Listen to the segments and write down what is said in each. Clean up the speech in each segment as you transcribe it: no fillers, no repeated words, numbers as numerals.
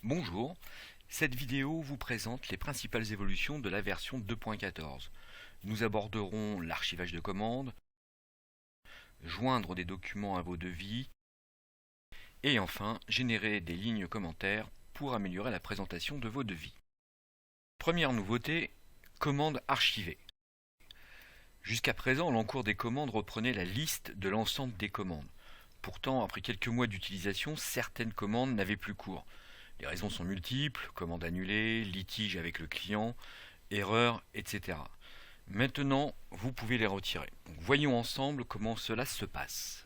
Bonjour, cette vidéo vous présente les principales évolutions de la version 2.14. Nous aborderons l'archivage de commandes, joindre des documents à vos devis, et enfin générer des lignes commentaires pour améliorer la présentation de vos devis. Première nouveauté, commande archivée. Jusqu'à présent, l'encours des commandes reprenait la liste de l'ensemble des commandes. Pourtant, après quelques mois d'utilisation, certaines commandes n'avaient plus cours. Les raisons sont multiples, commande annulée, litige avec le client, erreur, etc. Maintenant, vous pouvez les retirer. Donc, voyons ensemble comment cela se passe.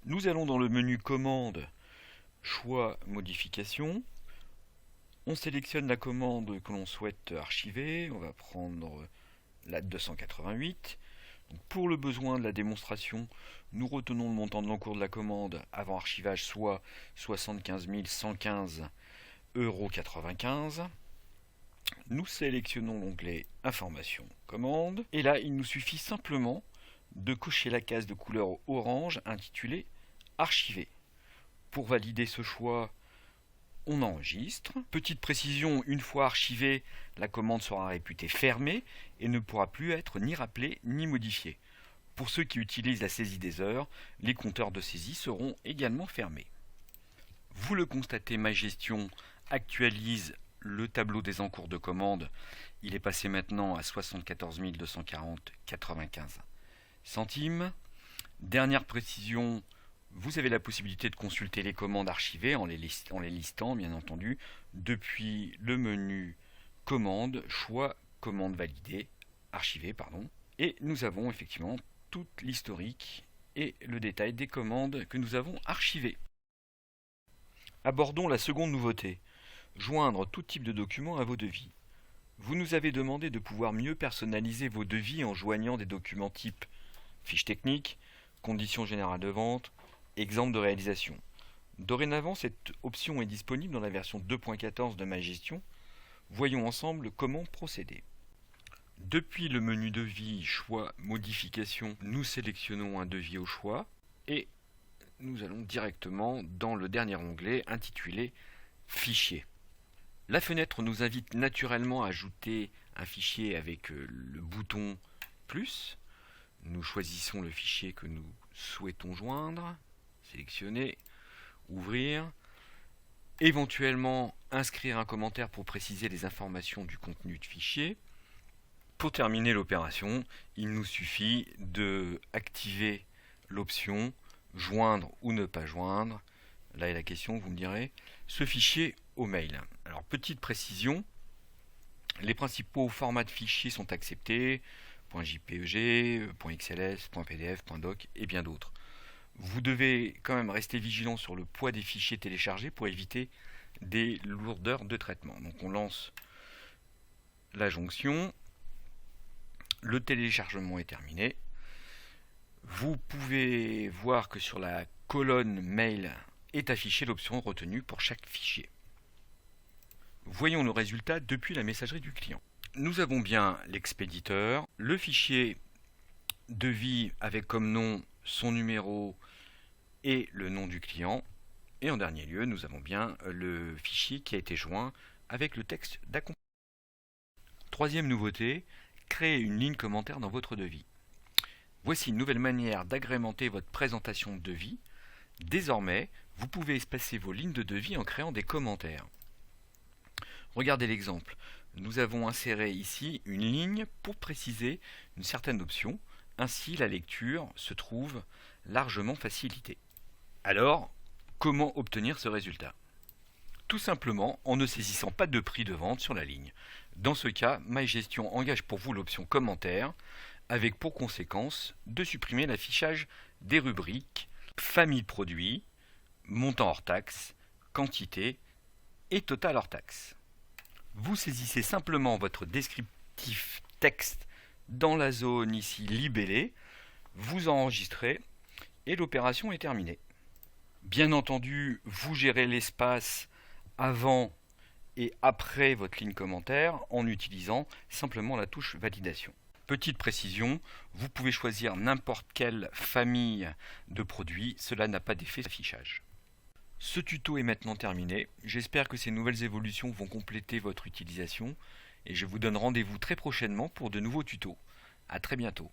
Nous allons dans le menu commande, choix, modification. On sélectionne la commande que l'on souhaite archiver. On va prendre la 288. Donc, pour le besoin de la démonstration, nous retenons le montant de l'encours de la commande avant archivage, soit 75 115,95 €. Nous sélectionnons l'onglet Information commande. Et là, il nous suffit simplement de cocher la case de couleur orange intitulée Archiver. Pour valider ce choix, on enregistre. Petite précision, une fois archivée, la commande sera réputée fermée et ne pourra plus être ni rappelée ni modifiée. Pour ceux qui utilisent la saisie des heures, les compteurs de saisie seront également fermés. Vous le constatez, MyGestion actualise le tableau des encours de commande. Il est passé maintenant à 74 240,95 centimes. Dernière précision, vous avez la possibilité de consulter les commandes archivées en les listant, bien entendu, depuis le menu commande, choix, commande validée, archivée, pardon. Et nous avons effectivement tout l'historique et le détail des commandes que nous avons archivées. Abordons la seconde nouveauté, joindre tout type de documents à vos devis. Vous nous avez demandé de pouvoir mieux personnaliser vos devis en joignant des documents type fiche technique, conditions générales de vente, exemple de réalisation. Dorénavant, cette option est disponible dans la version 2.14 de MyGestion. Voyons ensemble comment procéder. Depuis le menu devis, choix, modification, nous sélectionnons un devis au choix et nous allons directement dans le dernier onglet intitulé Fichier. La fenêtre nous invite naturellement à ajouter un fichier avec le bouton plus. Nous choisissons le fichier que nous souhaitons joindre, sélectionner, ouvrir, éventuellement inscrire un commentaire pour préciser les informations du contenu de fichier. Pour terminer l'opération, il nous suffit de activer l'option joindre ou ne pas joindre. Là est la question, vous me direz, ce fichier au mail. Alors, petite précision, les principaux formats de fichiers sont acceptés, .jpeg, .xls, .pdf, .doc et bien d'autres. Vous devez quand même rester vigilant sur le poids des fichiers téléchargés pour éviter des lourdeurs de traitement. Donc on lance la jonction, le téléchargement est terminé. Vous pouvez voir que sur la colonne mail est affichée l'option retenue pour chaque fichier. Voyons le résultat depuis la messagerie du client. Nous avons bien l'expéditeur, le fichier devis avec comme nom son numéro et le nom du client. Et en dernier lieu, nous avons bien le fichier qui a été joint avec le texte d'accompagnement. Troisième nouveauté, créer une ligne commentaire dans votre devis. Voici une nouvelle manière d'agrémenter votre présentation de devis. Désormais, vous pouvez espacer vos lignes de devis en créant des commentaires. Regardez l'exemple. Nous avons inséré ici une ligne pour préciser une certaine option. Ainsi, la lecture se trouve largement facilitée. Alors, comment obtenir ce résultat? Tout simplement en ne saisissant pas de prix de vente sur la ligne. Dans ce cas, MyGestion engage pour vous l'option commentaire, avec pour conséquence de supprimer l'affichage des rubriques famille produit, montant hors taxe, quantité et total hors taxe. Vous saisissez simplement votre descriptif texte dans la zone ici libellée, vous enregistrez et l'opération est terminée. Bien entendu, vous gérez l'espace avant et après votre ligne commentaire en utilisant simplement la touche validation. Petite précision, vous pouvez choisir n'importe quelle famille de produits, cela n'a pas d'effet d'affichage. Ce tuto est maintenant terminé. J'espère que ces nouvelles évolutions vont compléter votre utilisation et je vous donne rendez-vous très prochainement pour de nouveaux tutos. À très bientôt.